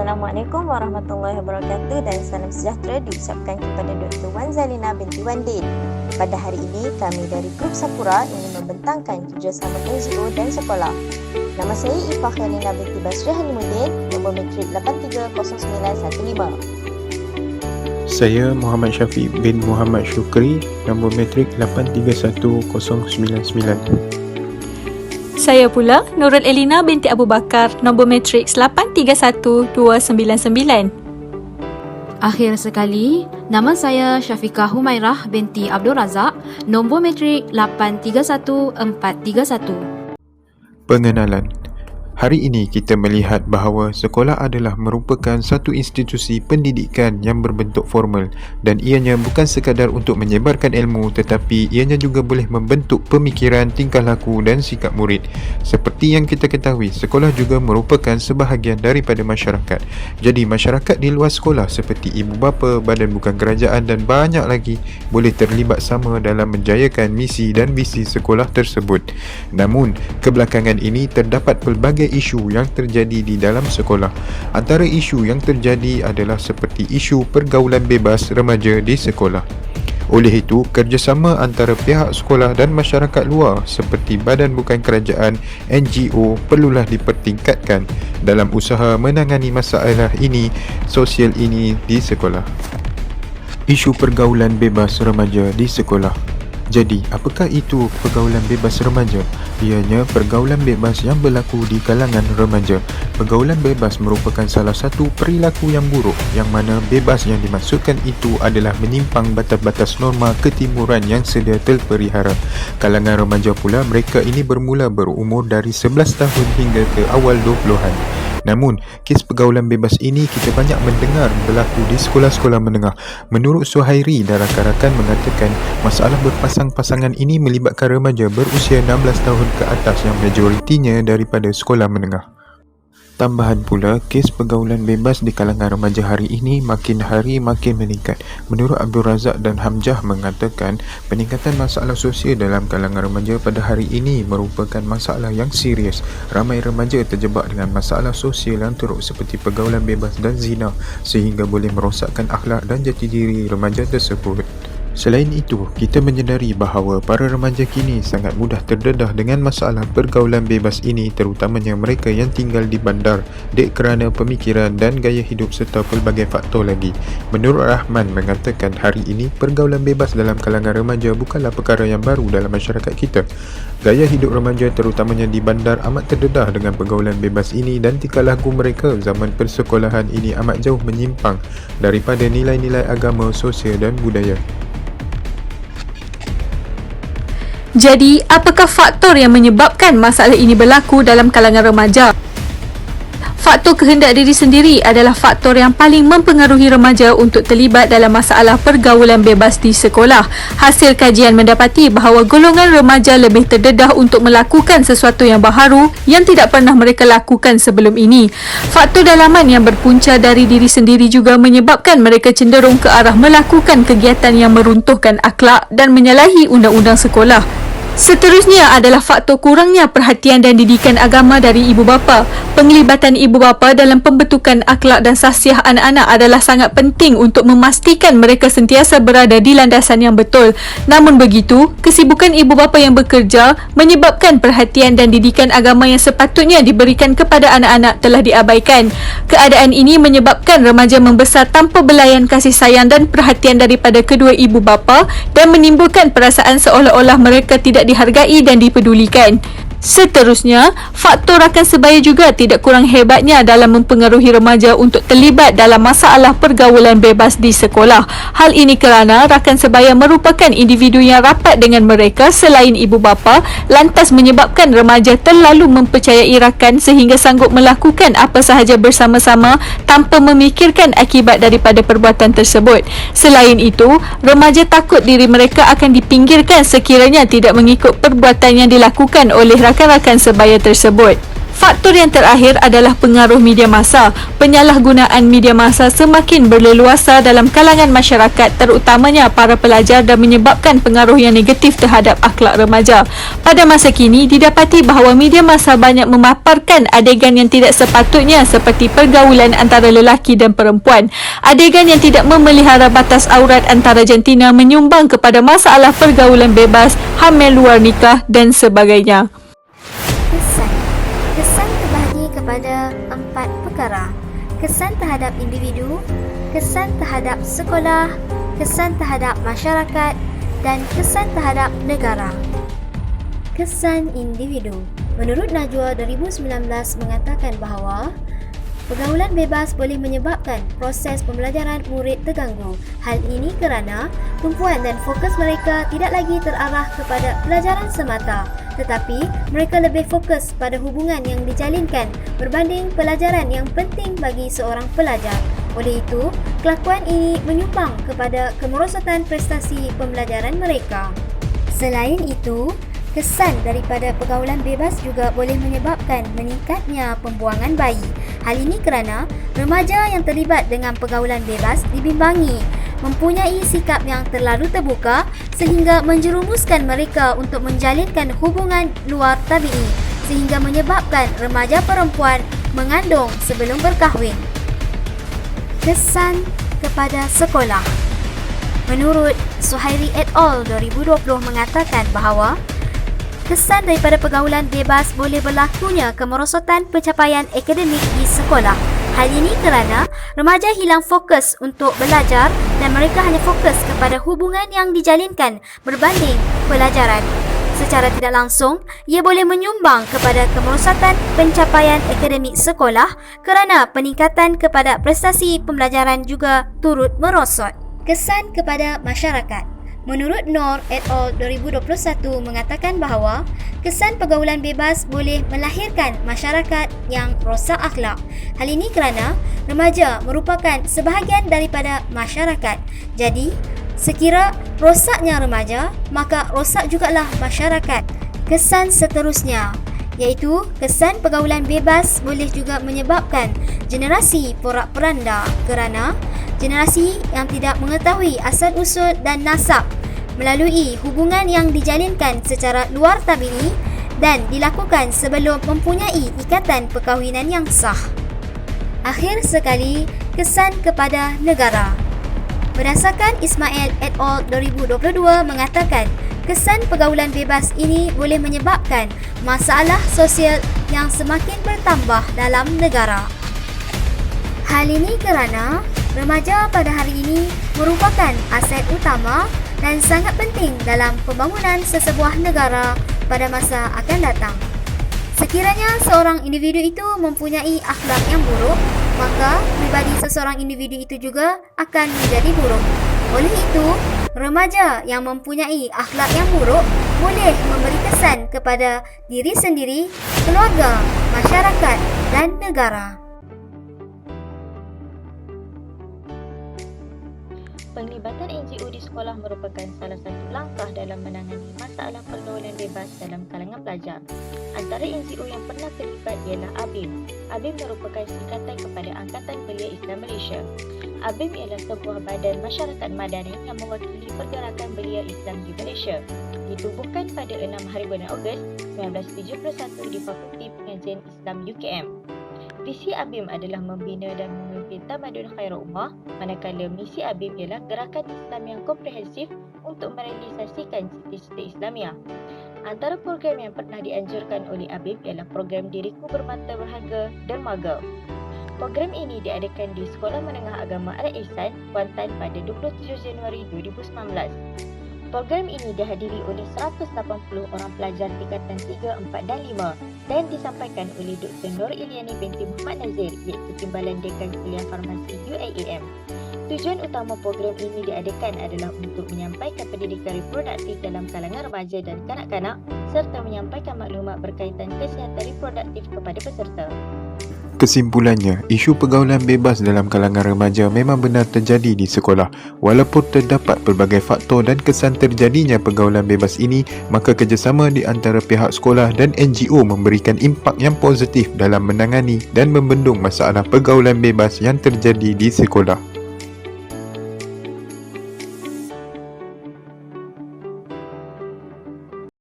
Assalamualaikum warahmatullahi wabarakatuh dan salam sejahtera diucapkan kepada Dr. Wan Zalina binti Wan Din. Pada hari ini, kami dari Grup Sapura ingin membentangkan kerjasama NGO dan sekolah. Nama saya Ifah Khalina binti Basri Halimuddin, nombor matrik 830915. Saya Muhammad Syafiq bin Muhammad Syukri, nombor matrik 831099. Saya pula Nurul Elina binti Abu Bakar, nombor matriks 831299. Akhir sekali, nama saya Syafiqah Humairah binti Abdul Razak, nombor matrik 831431. Pengenalan. Hari ini kita melihat bahawa sekolah adalah merupakan satu institusi pendidikan yang berbentuk formal dan ianya bukan sekadar untuk menyebarkan ilmu tetapi ianya juga boleh membentuk pemikiran, tingkah laku dan sikap murid. Seperti yang kita ketahui, sekolah juga merupakan sebahagian daripada masyarakat. Jadi masyarakat di luar sekolah seperti ibu bapa, badan bukan kerajaan dan banyak lagi boleh terlibat sama dalam menjayakan misi dan visi sekolah tersebut. Namun, kebelakangan ini terdapat pelbagai isu yang terjadi di dalam sekolah. Antara isu yang terjadi adalah seperti isu pergaulan bebas remaja di sekolah. Oleh itu, kerjasama antara pihak sekolah dan masyarakat luar seperti badan bukan kerajaan, NGO perlulah dipertingkatkan dalam usaha menangani masalah ini, sosial ini di sekolah. Isu pergaulan bebas remaja di sekolah. Jadi, apakah itu pergaulan bebas remaja? Ianya pergaulan bebas yang berlaku di kalangan remaja. Pergaulan bebas merupakan salah satu perilaku yang buruk, yang mana bebas yang dimaksudkan itu adalah menyimpang batas-batas norma ketimuran yang sedia terpelihara. Kalangan remaja pula, mereka ini bermula berumur dari 11 tahun hingga ke awal 20-an. Namun, kes pergaulan bebas ini kita banyak mendengar berlaku di sekolah-sekolah menengah. Menurut Suhairi dan rakan-rakan mengatakan, masalah berpasang-pasangan ini melibatkan remaja berusia 16 tahun ke atas yang majoritinya daripada sekolah menengah. Tambahan pula, kes pergaulan bebas di kalangan remaja hari ini makin hari makin meningkat. Menurut Abdul Razak dan Hamzah mengatakan, peningkatan masalah sosial dalam kalangan remaja pada hari ini merupakan masalah yang serius. Ramai remaja terjebak dengan masalah sosial yang teruk seperti pergaulan bebas dan zina sehingga boleh merosakkan akhlak dan jati diri remaja tersebut. Selain itu, kita menyedari bahawa para remaja kini sangat mudah terdedah dengan masalah pergaulan bebas ini, terutamanya mereka yang tinggal di bandar dek kerana pemikiran dan gaya hidup serta pelbagai faktor lagi. Menurut Rahman mengatakan, hari ini pergaulan bebas dalam kalangan remaja bukanlah perkara yang baru dalam masyarakat kita. Gaya hidup remaja terutamanya di bandar amat terdedah dengan pergaulan bebas ini dan tingkah laku mereka zaman persekolahan ini amat jauh menyimpang daripada nilai-nilai agama, sosial dan budaya. Jadi, apakah faktor yang menyebabkan masalah ini berlaku dalam kalangan remaja? Faktor kehendak diri sendiri adalah faktor yang paling mempengaruhi remaja untuk terlibat dalam masalah pergaulan bebas di sekolah. Hasil kajian mendapati bahawa golongan remaja lebih terdedah untuk melakukan sesuatu yang baharu yang tidak pernah mereka lakukan sebelum ini. Faktor dalaman yang berpunca dari diri sendiri juga menyebabkan mereka cenderung ke arah melakukan kegiatan yang meruntuhkan akhlak dan menyalahi undang-undang sekolah. Seterusnya adalah faktor kurangnya perhatian dan didikan agama dari ibu bapa. Penglibatan ibu bapa dalam pembentukan akhlak dan sasiah anak-anak adalah sangat penting untuk memastikan mereka sentiasa berada di landasan yang betul. Namun begitu, kesibukan ibu bapa yang bekerja menyebabkan perhatian dan didikan agama yang sepatutnya diberikan kepada anak-anak telah diabaikan. Keadaan ini menyebabkan remaja membesar tanpa belayan kasih sayang dan perhatian daripada kedua ibu bapa dan menimbulkan perasaan seolah-olah mereka tidak dihargai dan dipedulikan. Seterusnya, faktor rakan sebaya juga tidak kurang hebatnya dalam mempengaruhi remaja untuk terlibat dalam masalah pergaulan bebas di sekolah. Hal ini kerana rakan sebaya merupakan individu yang rapat dengan mereka selain ibu bapa, lantas menyebabkan remaja terlalu mempercayai rakan sehingga sanggup melakukan apa sahaja bersama-sama tanpa memikirkan akibat daripada perbuatan tersebut. Selain itu, remaja takut diri mereka akan dipinggirkan sekiranya tidak mengikut perbuatan yang dilakukan oleh rakan-rakan sebaya tersebut. Faktor yang terakhir adalah pengaruh media massa. Penyalahgunaan media massa semakin berleluasa dalam kalangan masyarakat, terutamanya para pelajar, dan menyebabkan pengaruh yang negatif terhadap akhlak remaja. Pada masa kini, didapati bahawa media massa banyak memaparkan adegan yang tidak sepatutnya seperti pergaulan antara lelaki dan perempuan. Adegan yang tidak memelihara batas aurat antara jantina menyumbang kepada masalah pergaulan bebas, hamil luar nikah dan sebagainya. Kesan terbahagi kepada 4 perkara. Kesan terhadap individu, kesan terhadap sekolah, kesan terhadap masyarakat dan kesan terhadap negara. Kesan individu. Menurut Najwa 2019 mengatakan bahawa pergaulan bebas boleh menyebabkan proses pembelajaran murid terganggu. Hal ini kerana tumpuan dan fokus mereka tidak lagi terarah kepada pelajaran semata, tetapi mereka lebih fokus pada hubungan yang dijalinkan berbanding pelajaran yang penting bagi seorang pelajar. Oleh itu, kelakuan ini menyumbang kepada kemerosotan prestasi pembelajaran mereka. Selain itu, kesan daripada pergaulan bebas juga boleh menyebabkan meningkatnya pembuangan bayi. Hal ini kerana remaja yang terlibat dengan pergaulan bebas dibimbangi mempunyai sikap yang terlalu terbuka sehingga menjerumuskan mereka untuk menjalinkan hubungan luar tabi'i sehingga menyebabkan remaja perempuan mengandung sebelum berkahwin. Kesan kepada sekolah. Menurut Suhairi et al. 2020 mengatakan bahawa kesan daripada pergaulan bebas boleh berlakunya kemerosotan pencapaian akademik di sekolah. Hal ini kerana remaja hilang fokus untuk belajar dan mereka hanya fokus kepada hubungan yang dijalinkan berbanding pelajaran. Secara tidak langsung, ia boleh menyumbang kepada kemerosotan pencapaian akademik sekolah kerana peningkatan kepada prestasi pembelajaran juga turut merosot. Kesan kepada masyarakat. Menurut Noor et al. 2021 mengatakan bahawa kesan pergaulan bebas boleh melahirkan masyarakat yang rosak akhlak. Hal ini kerana remaja merupakan sebahagian daripada masyarakat. Jadi, sekira rosaknya remaja, maka rosak jugalah masyarakat. Kesan seterusnya, iaitu kesan pergaulan bebas boleh juga menyebabkan generasi porak-poranda kerana generasi yang tidak mengetahui asal-usul dan nasab melalui hubungan yang dijalinkan secara luar tabi'i dan dilakukan sebelum mempunyai ikatan perkahwinan yang sah. Akhir sekali, kesan kepada negara. Berdasarkan Ismail et al. 2022 mengatakan, kesan pergaulan bebas ini boleh menyebabkan masalah sosial yang semakin bertambah dalam negara. Hal ini kerana remaja pada hari ini merupakan aset utama dan sangat penting dalam pembangunan sesebuah negara pada masa akan datang. Sekiranya seorang individu itu mempunyai akhlak yang buruk, maka pribadi seseorang individu itu juga akan menjadi buruk. Oleh itu, remaja yang mempunyai akhlak yang buruk boleh memberi kesan kepada diri sendiri, keluarga, masyarakat dan negara. Penglibatan NGO di sekolah merupakan salah satu langkah dalam menangani masalah pergaulan bebas dalam kalangan pelajar. Antara NGO yang pernah terlibat ialah ABIM. ABIM merupakan singkatan kepada Angkatan Belia Islam Malaysia. ABIM ialah sebuah badan masyarakat madani yang mewakili pergerakan belia Islam di Malaysia. Ditubuhkan pada 6 hari bulan Ogos 1971 di Fakulti Pengajian Islam UKM. Visi ABIM adalah membina dan memimpin tamadun khairul ummah, manakala misi ABIM ialah gerakan Islam yang komprehensif untuk merealisasikan cita-cita Islamiah. Antara program yang pernah dianjurkan oleh ABIM ialah program Diriku Bermata Berharga Dermaga. Program ini diadakan di Sekolah Menengah Agama Al-Ihsan, Kuantan pada 27 Januari 2019. Program ini dihadiri oleh 180 orang pelajar tingkatan 3, 4 dan 5 dan disampaikan oleh Dr. Nur Iliani binti Muhammad Nazir iaitu Timbalan Dekan Kuliah Farmasi UIAM. Tujuan utama program ini diadakan adalah untuk menyampaikan pendidikan reproduktif dalam kalangan remaja dan kanak-kanak serta menyampaikan maklumat berkaitan kesihatan reproduktif kepada peserta. Kesimpulannya, isu pergaulan bebas dalam kalangan remaja memang benar terjadi di sekolah. Walaupun terdapat pelbagai faktor dan kesan terjadinya pergaulan bebas ini, maka kerjasama di antara pihak sekolah dan NGO memberikan impak yang positif dalam menangani dan membendung masalah pergaulan bebas yang terjadi di sekolah.